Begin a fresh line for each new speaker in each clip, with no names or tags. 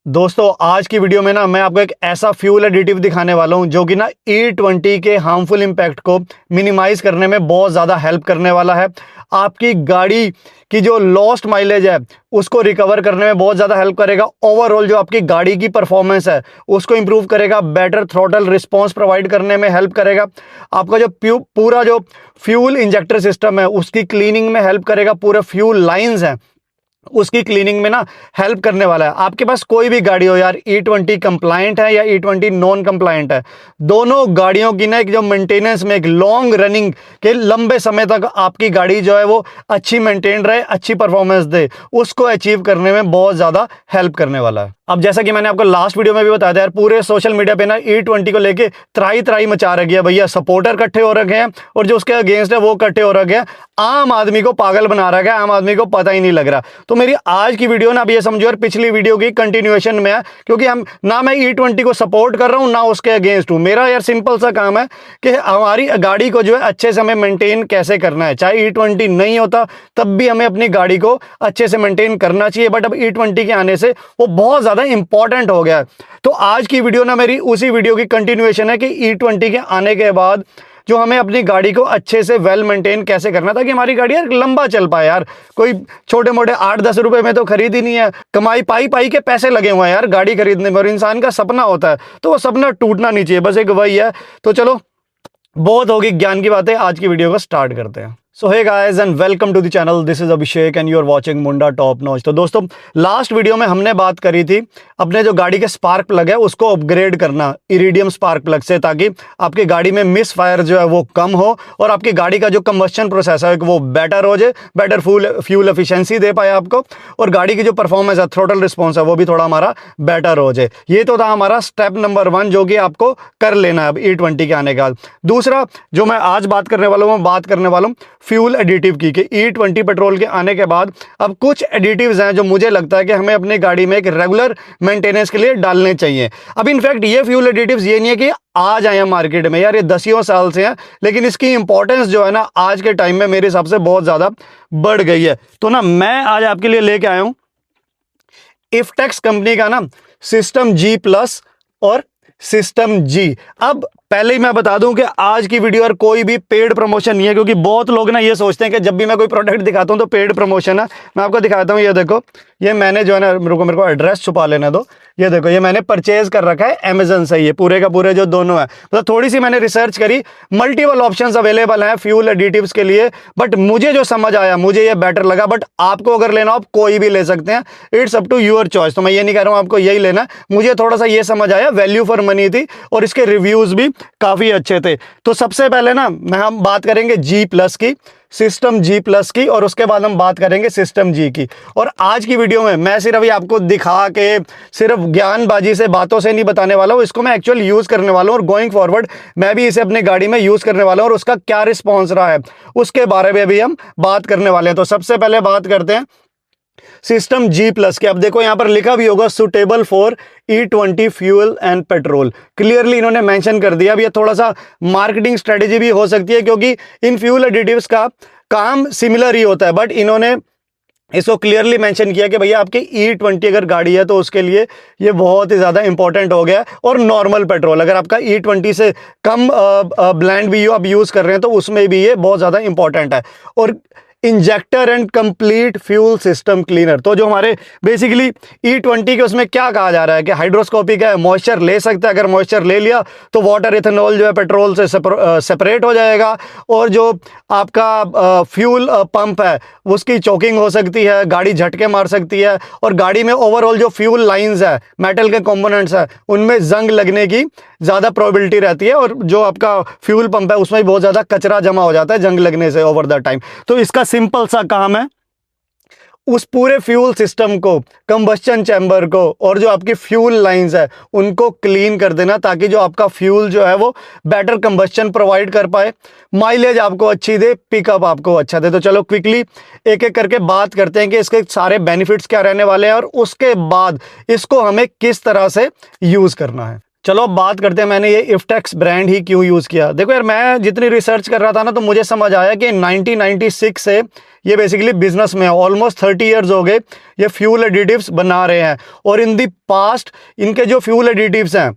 दोस्तों आज की वीडियो में ना मैं आपको एक ऐसा फ्यूल एडिटिव दिखाने वाला हूं जो कि ना E20 के हार्मफुल इम्पैक्ट को मिनिमाइज करने में बहुत ज़्यादा हेल्प करने वाला है। आपकी गाड़ी की जो लॉस्ट माइलेज है उसको रिकवर करने में बहुत ज़्यादा हेल्प करेगा। ओवरऑल जो आपकी गाड़ी की परफॉर्मेंस है उसको इंप्रूव करेगा। बेटर थ्रॉटल रिस्पॉन्स प्रोवाइड करने में हेल्प करेगा। आपका जो पूरा जो फ्यूल इंजेक्टर सिस्टम है उसकी क्लीनिंग में हेल्प करेगा। पूरे फ्यूल लाइन्स हैं उसकी क्लीनिंग में ना हेल्प करने वाला है। आपके पास कोई भी गाड़ी हो यार, E20 कंप्लायंट है या E20 नॉन कंप्लायंट है, दोनों गाड़ियों की ना एक जो मेंटेनेंस में एक लॉन्ग रनिंग के लंबे समय तक आपकी गाड़ी जो है वो अच्छी मेंटेन रहे, अच्छी परफॉर्मेंस दे, उसको अचीव करने में बहुत ज़्यादा हेल्प करने वाला है। अब जैसा कि मैंने आपको लास्ट वीडियो में भी बताया था यार, पूरे सोशल मीडिया पे ना E20 को लेके त्राही त्राही मचा रखी है भैया। सपोर्टर इकट्ठे हो रखे हैं और जो उसके अगेंस्ट है वो इकट्ठे हो रखे हैं। आम आदमी को पागल बना रखा है, आम आदमी को पता ही नहीं लग रहा। तो मेरी आज की वीडियो ना, अब ये समझो यार, पिछली वीडियो की कंटिन्यूएशन में है, क्योंकि हम ना मैं E20 को सपोर्ट कर रहा हूं ना उसके अगेंस्ट हूं। मेरा यार सिंपल सा काम है कि हमारी गाड़ी को जो है अच्छे से हमें मेंटेन कैसे करना है। चाहे E20 नहीं होता तब भी हमें अपनी गाड़ी को अच्छे से मेंटेन करना चाहिए, बट अब E20 के आने से वो बहुत ज्यादा इंपॉर्टेंट हो गया है। तो आज की वीडियो ना मेरी उसी वीडियो की कंटिन्यूएशन है कि E20 के आने के बाद जो हमें अपनी गाड़ी को अच्छे से वेल मेंटेन कैसे करना, ताकि हमारी गाड़ी यार लंबा चल पाए। यार कोई छोटे मोटे 8-10 रुपए में तो खरीद ही नहीं है, कमाई पाई पाई के पैसे लगे हुए हैं यार गाड़ी खरीदने में, और इंसान का सपना होता है तो वो सपना टूटना नहीं चाहिए, बस एक वही है। तो चलो बहुत होगी ज्ञान की बातें, आज की वीडियो को स्टार्ट करते हैं। So hey guys and welcome to the channel, this is Abhishek and you are watching Munda top notch. तो दोस्तों लास्ट वीडियो में हमने बात करी थी अपने जो गाड़ी के स्पार्क प्लग है उसको अपग्रेड करना इरिडियम स्पार्क प्लग से, ताकि आपकी गाड़ी में मिस फायर जो है वो कम हो और आपकी गाड़ी का जो कंबस्शन प्रोसेस है वो बेटर हो जाए, बेटर फ्यूल एफिशिएंसी दे पाए आपको, और गाड़ी की जो परफॉर्मेंस है, थ्रोटल रिस्पॉन्स है, वो भी थोड़ा हमारा बेटर हो जाए। ये तो था हमारा स्टेप नंबर 1 जो कि आपको कर लेना है अब E20 के आने के बाद। दूसरा जो मैं आज बात करने वाला हूँ, बात करने वाला हूँ फ्यूल एडिटिव की, कि E20 पेट्रोल के आने के बाद अब कुछ एडिटिव्स हैं जो मुझे लगता है कि हमें अपनी गाड़ी में एक रेगुलर मेंटेनेंस के लिए डालने चाहिए। अब इनफैक्ट ये फ्यूल एडिटिव्स ये नहीं है कि आज आए हैं मार्केट में यार, ये दसियों साल से हैं, लेकिन इसकी इंपॉर्टेंस जो है ना आज के टाइम में मेरे हिसाब से बहुत ज्यादा बढ़ गई है। तो ना मैं आज आपके लिए लेके आया हूं इफ्टेक्स कंपनी का ना सिस्टम G+ और सिस्टम G। अब पहले ही मैं बता दूं कि आज की वीडियो और कोई भी पेड प्रमोशन नहीं है, क्योंकि बहुत लोग ना ये सोचते हैं कि जब भी मैं कोई प्रोडक्ट दिखाता हूं तो पेड प्रमोशन है। मैं आपको दिखाता हूं, ये देखो, ये मैंने जो है ना, मेरे को एड्रेस छुपा लेना दो। ये देखो, ये मैंने परचेज कर रखा है अमेजन से, ये पूरे का पूरे जो दोनों है, मतलब थोड़ी सी मैंने रिसर्च करी, मल्टीपल ऑप्शंस अवेलेबल हैं फ्यूल एडिटिव्स के लिए, बट मुझे जो समझ आया मुझे ये बेटर लगा। बट आपको अगर लेना हो आप कोई भी ले सकते हैं, it's up to your choice. तो मैं ये नहीं कह रहा हूं आपको यही लेना, मुझे थोड़ा सा ये समझ आया, वैल्यू फॉर मनी थी और इसके रिव्यूज भी काफी अच्छे थे। तो सबसे पहले ना हम बात करेंगे G+ की, सिस्टम G+ की, और उसके बाद हम बात करेंगे सिस्टम G की। और आज की वीडियो में मैं सिर्फ ये आपको दिखा के, सिर्फ ज्ञानबाजी से, बातों से नहीं बताने वाला हूं, इसको मैं एक्चुअल यूज करने वाला हूं, और गोइंग फॉरवर्ड मैं भी इसे अपनी गाड़ी में यूज करने वाला हूं, और उसका क्या रिस्पॉन्स रहा है उसके बारे में भी हम बात करने वाले हैं। तो सबसे पहले बात करते हैं सिस्टम G+ के। अब देखो यहां पर लिखा भी होगा suitable for E20 fuel and petrol, clearly इन्होंने मेंशन कर दिया। अब ये थोड़ा सा मार्केटिंग स्ट्रेटेजी भी हो सकती है, क्योंकि इन फ्यूल एडिटिव्स का काम सिमिलर ही होता है, बट इन्होंने इसको क्लियरली मेंशन किया कि भैया आपकी E20 अगर गाड़ी है तो उसके लिए ये बहुत ही ज़्यादा इंपॉर्टेंट हो गया है। और नॉर्मल पेट्रोल अगर आपका E20 से कम ब्लेंड भी आप यूज़ कर रहे हैं तो उसमें भी ये बहुत ज़्यादा इंपॉर्टेंट है। और injector and complete fuel system cleaner, तो जो हमारे बेसिकली E20 के उसमें क्या कहा जा रहा है कि हाइड्रोस्कोपिक है, मॉइस्चर ले सकता है, अगर मॉइस्चर ले लिया तो वाटर इथेनॉल जो है पेट्रोल से सेपरेट हो जाएगा, और जो आपका फ्यूल पंप है उसकी चोकिंग हो सकती है, गाड़ी झटके मार सकती है, और गाड़ी में ओवरऑल जो फ्यूल लाइंस है, मेटल के कंपोनेंट्स है, उनमें जंग लगने की ज़्यादा प्रोबेबिलिटी रहती है, और जो आपका फ्यूल पंप है उसमें भी बहुत ज़्यादा कचरा जमा हो जाता है जंग लगने से ओवर द टाइम। तो इसका सिंपल सा काम है उस पूरे फ्यूल सिस्टम को, कंबस्शन चैम्बर को, और जो आपकी फ्यूल लाइंस है उनको क्लीन कर देना, ताकि जो आपका फ्यूल जो है वो बेटर कंबस्शन प्रोवाइड कर पाए, माइलेज आपको अच्छी दे, पिकअप आपको अच्छा दे। तो चलो क्विकली एक एक करके बात करते हैं कि इसके सारे बेनिफिट्स क्या रहने वाले हैं और उसके बाद इसको हमें किस तरह से यूज करना है। चलो अब बात करते हैं मैंने ये इफ्टेक्स ब्रांड ही क्यों यूज़ किया। देखो यार, मैं जितनी रिसर्च कर रहा था ना, तो मुझे समझ आया कि 1996 से ये बेसिकली बिजनेस में है। ऑलमोस्ट 30 इयर्स हो गए ये फ्यूल एडिटिव्स बना रहे हैं, और इन दी पास्ट इनके जो फ्यूल एडिटिव्स हैं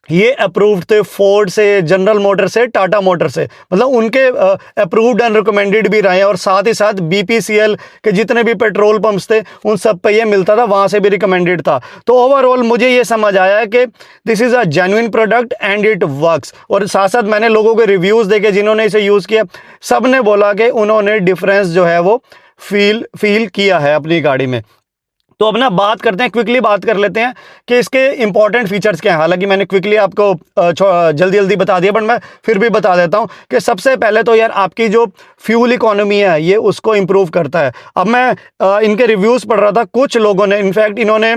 ये अप्रूव्ड थे फोर्ड से, जनरल मोटर से, टाटा मोटर से, मतलब उनके अप्रूव्ड एंड रिकमेंडेड भी रहे हैं। और साथ ही साथ बीपीसीएल के जितने भी पेट्रोल पंप्स थे उन सब पे ये मिलता था, वहाँ से भी रिकमेंडेड था। तो ओवरऑल मुझे ये समझ आया कि this is a genuine product and it works. और साथ साथ मैंने लोगों के रिव्यूज़ देखे जिन्होंने इसे यूज़ किया, सब ने बोला कि उन्होंने डिफरेंस जो है वो फील किया है अपनी गाड़ी में। तो अब ना बात करते हैं, क्विकली बात कर लेते हैं कि इसके इंपॉर्टेंट फीचर्स क्या हैं। हालांकि मैंने क्विकली आपको जल्दी जल्दी बता दिया, बट मैं फिर भी बता देता हूं कि सबसे पहले तो यार आपकी जो फ्यूल इकोनॉमी है ये उसको इम्प्रूव करता है। अब मैं इनके रिव्यूज़ पढ़ रहा था, कुछ लोगों ने इनफैक्ट इन्होंने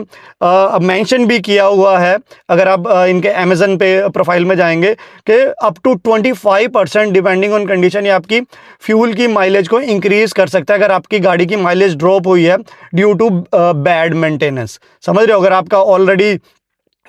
मेंशन भी किया हुआ है, अगर आप इनके अमेजन पे प्रोफाइल में जाएंगे, कि up to 25% depending on condition ये आपकी फ्यूल की माइलेज को इंक्रीज़ कर सकता है अगर आपकी गाड़ी की माइलेज ड्रॉप हुई है ड्यू टू बैड मेंटेनेंस। समझ रहे हो, अगर आपका ऑलरेडी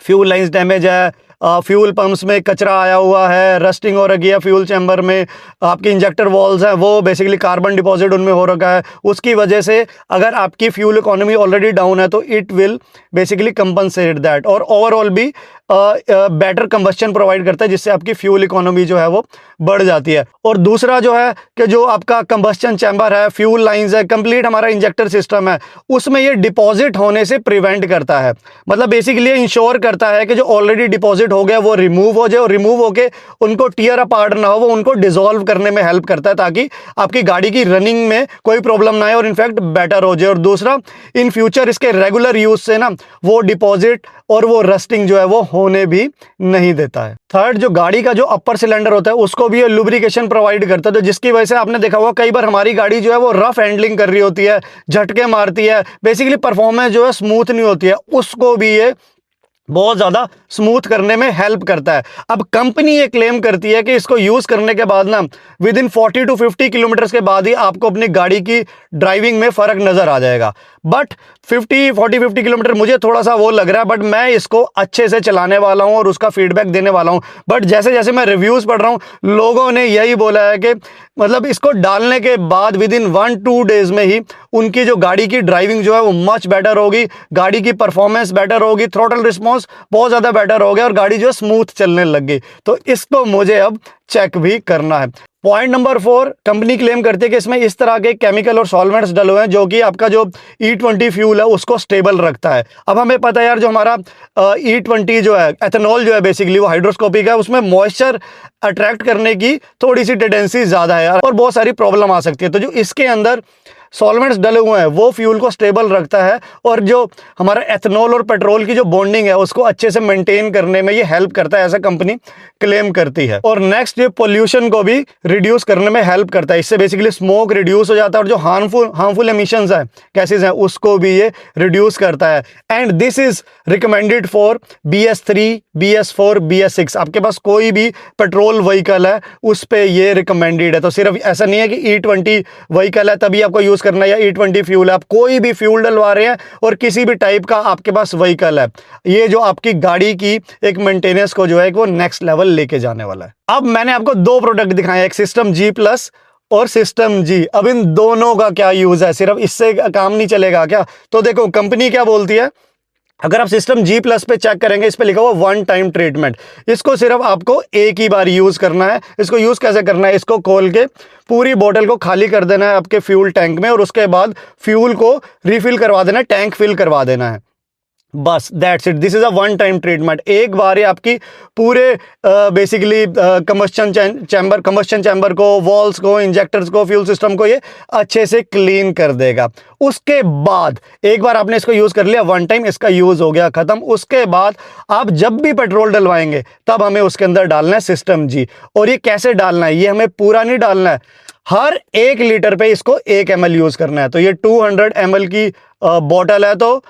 फ्यूल लाइंस डैमेज है, फ्यूल पंप्स में कचरा आया हुआ है, रस्टिंग हो रखी है फ्यूल चैम्बर में, आपकी इंजेक्टर वॉल्स हैं वो बेसिकली कार्बन डिपॉजिट उनमें हो रखा है, उसकी वजह से अगर आपकी फ्यूल इकोनॉमी ऑलरेडी डाउन है तो it will basically compensate that. और ओवरऑल भी बेटर कंबस्शन प्रोवाइड करता है, जिससे आपकी फ्यूल इकोनॉमी जो है वो बढ़ जाती है। और दूसरा जो है कि जो आपका कंबस्शन चैम्बर है, फ्यूल लाइंस है, कंप्लीट हमारा इंजेक्टर सिस्टम है, उसमें ये डिपॉजिट होने से प्रिवेंट करता है। मतलब बेसिकली इंश्योर करता है कि जो ऑलरेडी डिपॉजिट हो गया वो रिमूव हो जाए, और रिमूव होके उनको टीयर अपार्ट ना हो, वो उनको डिसॉल्व करने में हेल्प करता है, ताकि आपकी गाड़ी की रनिंग में कोई प्रॉब्लम ना आए और इनफैक्ट बेटर हो जाए। और दूसरा, इन फ्यूचर इसके रेगुलर यूज से ना वो डिपॉजिट और वो रस्टिंग जो है वो होने भी नहीं देता है। थर्ड, जो गाड़ी का जो अपर सिलेंडर होता है उसको भी ये लुब्रिकेशन प्रोवाइड करता है, तो जिसकी वजह से आपने देखा होगा कई बार हमारी गाड़ी जो है वो रफ हैंडलिंग कर रही होती है, झटके मारती है, बेसिकली परफॉर्मेंस जो है स्मूथ नहीं होती है, उसको भी ये बहुत ज़्यादा स्मूथ करने में हेल्प करता है। अब कंपनी ये क्लेम करती है कि इसको यूज़ करने के बाद ना विद इन 40 to 50 किलोमीटर्स के बाद ही आपको अपनी गाड़ी की ड्राइविंग में फ़र्क नज़र आ जाएगा। बट 50 किलोमीटर मुझे थोड़ा सा वो लग रहा है, बट मैं इसको अच्छे से चलाने वाला हूँ और उसका फीडबैक देने वाला हूँ। बट जैसे जैसे मैं रिव्यूज़ पढ़ रहा हूँ, लोगों ने यही बोला है कि मतलब इसको डालने के बाद विद इन 1-2 डेज़ में ही उनकी जो गाड़ी की ड्राइविंग जो है वो मच बेटर होगी, गाड़ी की परफॉर्मेंस बेटर होगी, थ्रॉटल रिस्पॉन्स बहुत ज़्यादा बेटर हो गया और गाड़ी जो है स्मूथ चलने लग गई। तो इसको मुझे अब चेक भी करना है। पॉइंट नंबर 4, कंपनी क्लेम करती है कि इसमें इस तरह के केमिकल और सॉल्वेंट्स डले हुए हैं जो कि आपका जो E20 फ्यूल है उसको स्टेबल रखता है। अब हमें पता है यार, जो हमारा E20 जो है, एथेनॉल जो है बेसिकली वो हाइड्रोस्कोपिक है, उसमें मॉइस्चर अट्रैक्ट करने की थोड़ी सी टेंडेंसी ज़्यादा है और बहुत सारी प्रॉब्लम आ सकती है। तो जो इसके अंदर सॉल्वेंट्स डले हुए हैं वो फ्यूल को स्टेबल रखता है, और जो हमारा एथेनॉल और पेट्रोल की जो बॉन्डिंग है उसको अच्छे से मेंटेन करने में ये हेल्प करता है, ऐसा कंपनी क्लेम करती है। और नेक्स्ट, ये पोल्यूशन को भी रिड्यूस करने में हेल्प करता है, इससे बेसिकली स्मोक रिड्यूस हो जाता है और जो हार्मफुल एमिशंस है, गैसेज हैं, उसको भी ये रिड्यूस करता है। And this is recommended for BS3, BS4, BS6। आपके पास कोई भी पेट्रोल व्हीकल है उस पर ये रिकमेंडेड है। तो सिर्फ ऐसा नहीं है कि E20 व्हीकल है तभी आपको यूज करना है, या E20 फ्यूल है, आप कोई भी फ्यूल डलवा रहे हैं और किसी भी टाइप का आपके पास व्हीकल है, ये जो आपकी गाड़ी की एक मेंटेनेंस को जो है वो नेक्स्ट लेवल लेके जाने वाला है। अब मैंने आपको 2 प्रोडक्ट दिखाए, एक सिस्टम G+ और सिस्टम G। अब इन दोनों का क्या यूज है, सिर्फ इससे काम नहीं चलेगा क्या? तो देखो कंपनी क्या बोलती है, अगर आप सिस्टम G+ पे चेक करेंगे, इस पे लिखा हुआ 1 टाइम ट्रीटमेंट। इसको सिर्फ आपको एक ही बार यूज करना है। इसको यूज कैसे करना है, इसको खोल के पूरी बोतल को खाली कर देना है आपके फ्यूल टैंक में, और उसके बाद फ्यूल को रिफिल करवा देना है, टैंक फिल करवा देना है, बस that's it. This is a 1 time treatment. एक बार ही आपकी पूरे बेसिकली कंबस्शन चैम्बर को, वॉल्स को, इंजेक्टर्स को, फ्यूल सिस्टम को ये अच्छे से क्लीन कर देगा। उसके बाद एक बार आपने इसको यूज कर लिया, 1 टाइम इसका यूज हो गया खत्म। उसके बाद आप जब भी पेट्रोल डलवाएंगे तब हमें उसके अंदर डालना है सिस्टम G। और ये कैसे डालना है, ये हमें पूरा नहीं डालना है, हर 1 लीटर पे इसको 1 ml यूज करना है। तो ये 200 ml की बॉटल है, तो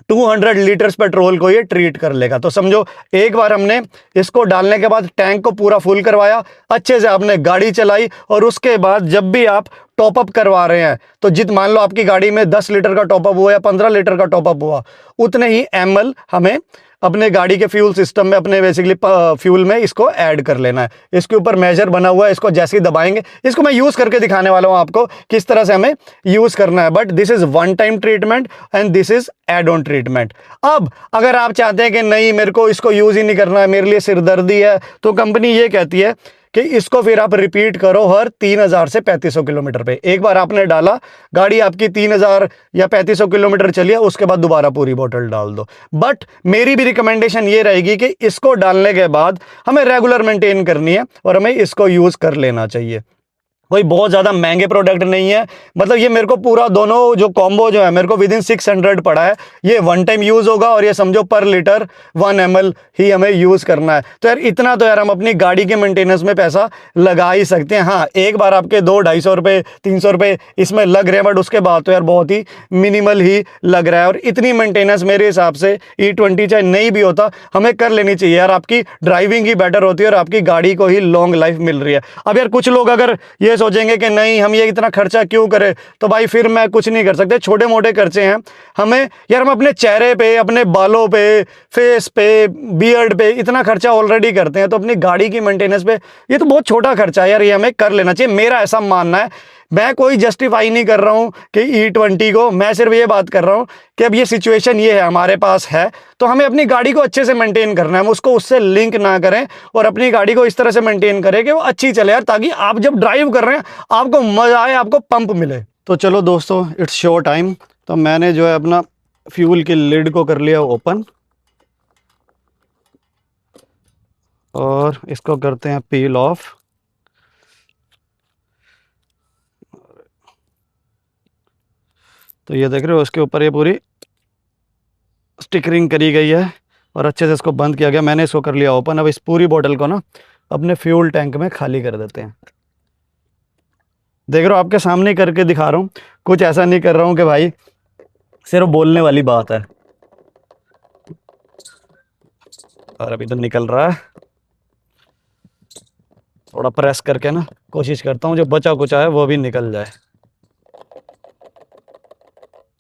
200 लीटर्स पेट्रोल को ये ट्रीट कर लेगा। तो समझो एक बार हमने इसको डालने के बाद टैंक को पूरा फुल करवाया, अच्छे से आपने गाड़ी चलाई, और उसके बाद जब भी आप टॉपअप करवा रहे हैं तो मान लो आपकी गाड़ी में 10 लीटर का टॉपअप हुआ या 15 लीटर का टॉपअप हुआ, उतने ही ml हमें अपने गाड़ी के फ्यूल सिस्टम में, अपने बेसिकली फ्यूल में इसको ऐड कर लेना है। इसके ऊपर मेजर बना हुआ है, इसको जैसे ही दबाएंगे, इसको मैं यूज़ करके दिखाने वाला हूँ आपको किस तरह से हमें यूज़ करना है। But this is one time treatment and this is add on treatment. अब अगर आप चाहते हैं कि नहीं मेरे को इसको यूज़ ही नहीं करना है, मेरे लिए सिरदर्दी है, तो कंपनी ये कहती है कि इसको फिर आप रिपीट करो हर 3000 से 3500 किलोमीटर पे। एक बार आपने डाला, गाड़ी आपकी 3000 या 3500 किलोमीटर चली है, उसके बाद दोबारा पूरी बोतल डाल दो। बट मेरी भी रिकमेंडेशन ये रहेगी कि इसको डालने के बाद हमें रेगुलर मेंटेन करनी है और हमें इसको यूज़ कर लेना चाहिए। कोई बहुत ज़्यादा महंगे प्रोडक्ट नहीं है, मतलब ये मेरे को पूरा दोनों जो कॉम्बो जो है मेरे को विदिन 600 पड़ा है। ये वन टाइम यूज़ होगा और ये समझो पर लीटर 1 ml ही हमें यूज़ करना है। तो यार इतना तो यार हम अपनी गाड़ी के मेंटेनेंस में पैसा लगा ही सकते हैं। हाँ, एक बार आपके 200-250 रुपये 300 रुपये इसमें लग रहे हैं, बट उसके बाद तो यार बहुत ही मिनिमल ही लग रहा है। और इतनी मेंटेनेंस मेरे हिसाब से E20 चाहे नहीं भी होता हमें कर लेनी चाहिए यार। आपकी ड्राइविंग ही बेटर होती है और आपकी गाड़ी को ही लॉन्ग लाइफ मिल रही है। अब यार कुछ लोग अगर ये सोचेंगे कि नहीं हम ये इतना खर्चा क्यों करें, तो भाई फिर मैं कुछ नहीं कर सकते। छोटे मोटे खर्चे हैं हमें यार, हम अपने चेहरे पे, अपने बालों पे, फेस पे, बियर्ड पे इतना खर्चा ऑलरेडी करते हैं, तो अपनी गाड़ी की मेंटेनेंस पे ये तो बहुत छोटा खर्चा है यार, ये हमें कर लेना चाहिए। मेरा ऐसा मानना है। मैं कोई जस्टिफाई नहीं कर रहा हूं कि E20 को, मैं सिर्फ ये बात कर रहा हूं कि अब ये सिचुएशन ये है हमारे पास है, तो हमें अपनी गाड़ी को अच्छे से मेंटेन करना है। हम उसको उससे लिंक ना करें और अपनी गाड़ी को इस तरह से मेंटेन करें कि वो अच्छी चले यार, ताकि आप जब ड्राइव कर रहे हैं आपको मजा आए, आपको पंप मिले। तो चलो दोस्तों, इट्स शो टाइम। तो मैंने जो है अपना फ्यूल की लिड को कर लिया ओपन और इसको करते हैं पील ऑफ। तो ये देख रहे हो उसके ऊपर ये पूरी स्टिकरिंग करी गई है और अच्छे से इसको बंद किया गया। मैंने इसको कर लिया ओपन। अब इस पूरी बोतल को ना अपने फ्यूल टैंक में खाली कर देते हैं। देख रहे हो, आपके सामने करके दिखा रहा हूँ, कुछ ऐसा नहीं कर रहा हूँ कि भाई सिर्फ बोलने वाली बात है। और अभी तो निकल रहा है, थोड़ा प्रेस करके ना कोशिश करता हूँ जो बचा कुचा है वो भी निकल जाए।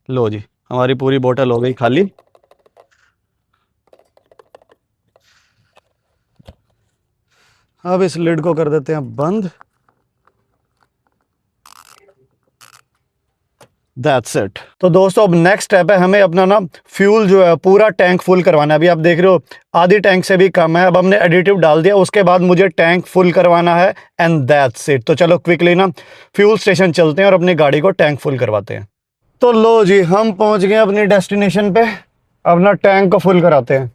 लो जी, हमारी पूरी बोतल हो गई खाली। अब इस लिड को कर देते हैं बंद। That's it. तो दोस्तों अब नेक्स्ट स्टेप है, हमें अपना ना फ्यूल जो है पूरा टैंक फुल करवाना है। अभी आप देख रहे हो आधी टैंक से भी कम है। अब हमने एडिटिव डाल दिया, उसके बाद मुझे टैंक फुल करवाना है एंड दैट्स इट। तो चलो क्विकली ना फ्यूल स्टेशन चलते हैं और अपनी गाड़ी को टैंक फुल करवाते हैं। तो लो जी, हम पहुंच गए अपनी डेस्टिनेशन पे। अब ना टैंक को फुल कराते हैं।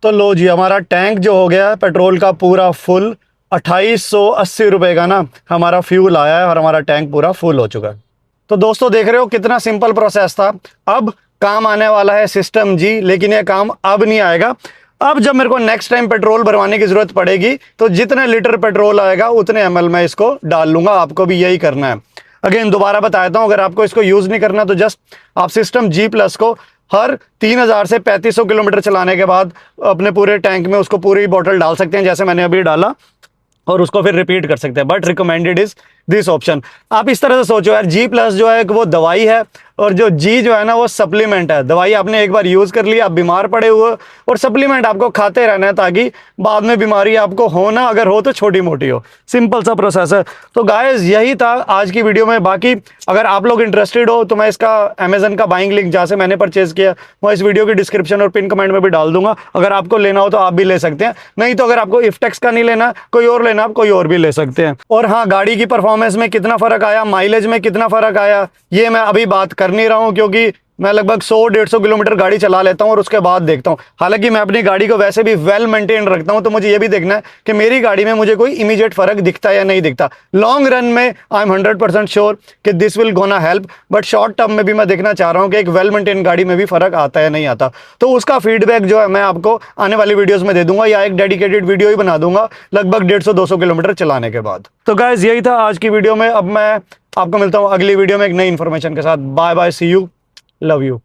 तो लो जी, हमारा टैंक जो हो गया है पेट्रोल का पूरा फुल। 2880 रुपये का ना हमारा फ्यूल आया है और हमारा टैंक पूरा फुल हो चुका है। तो दोस्तों देख रहे हो कितना सिंपल प्रोसेस था। अब काम आने वाला है सिस्टम जी, लेकिन ये काम अब नहीं आएगा। अब जब मेरे को नेक्स्ट टाइम पेट्रोल भरवाने की जरूरत पड़ेगी तो जितने लीटर पेट्रोल आएगा उतने ml में इसको डाल लूंगा। आपको भी यही करना है। अगेन दोबारा बताता हूं, अगर आपको इसको यूज नहीं करना तो जस्ट आप सिस्टम G+ को हर 3000 से 3500 किलोमीटर चलाने के बाद अपने पूरे टैंक में उसको पूरी बोतल डाल सकते हैं, जैसे मैंने अभी डाला, और उसको फिर रिपीट कर सकते हैं। But recommended is this option. आप इस तरह से सोचो यार, G+ जो है वो दवाई है और जो G जो है ना वो सप्लीमेंट है। दवाई आपने एक बार यूज कर ली, आप बीमार पड़े हुए, और सप्लीमेंट आपको खाते रहना है ताकि बाद में बीमारी आपको हो ना, अगर हो तो छोटी मोटी हो। सिंपल सा प्रोसेस है। तो गाइस यही था आज की वीडियो में। बाकी अगर आप लोग इंटरेस्टेड हो तो मैं इसका अमेजन का बाइंग लिंक जहाँ से मैंने परचेज किया वो इस वीडियो की डिस्क्रिप्शन और पिन कमेंट में भी डाल दूंगा। अगर आपको लेना हो तो आप भी ले सकते हैं, नहीं तो अगर आपको इफ्टेक्स का नहीं लेना, कोई और लेना, आप कोई और भी ले सकते हैं। और हाँ, गाड़ी की परफॉर्मेंस में कितना फर्क आया, माइलेज में कितना फर्क आया, ये मैं अभी बात कर नहीं रहा हूँ, क्योंकि मैं लगभग 100-150 किलोमीटर गाड़ी चला लेता हूँ और उसके बाद देखता हूँ। हालांकि मैं अपनी गाड़ी को वैसे भी वेल मेंटेन रखता हूँ, तो मुझे ये भी देखना है कि मेरी गाड़ी में मुझे कोई इमीडिएट फर्क दिखता है या नहीं दिखता। लॉन्ग रन में आई एम 100% श्योर कि this will gonna help, but short term में भी मैं देखना चाह रहा हूँ कि एक वेल मेंटेन गाड़ी में भी फर्क आता है नहीं आता। तो उसका फीडबैक जो है मैं आपको आने वाली वीडियोज में दे दूंगा, या एक डेडिकेटेड वीडियो ही बना दूंगा लगभग 150-200 किलोमीटर चलाने के बाद। तो गाइस यही था आज की वीडियो में। अब मैं आपको मिलता हूँ अगली वीडियो में एक नई इन्फॉर्मेशन के साथ। Bye bye, see you, love you.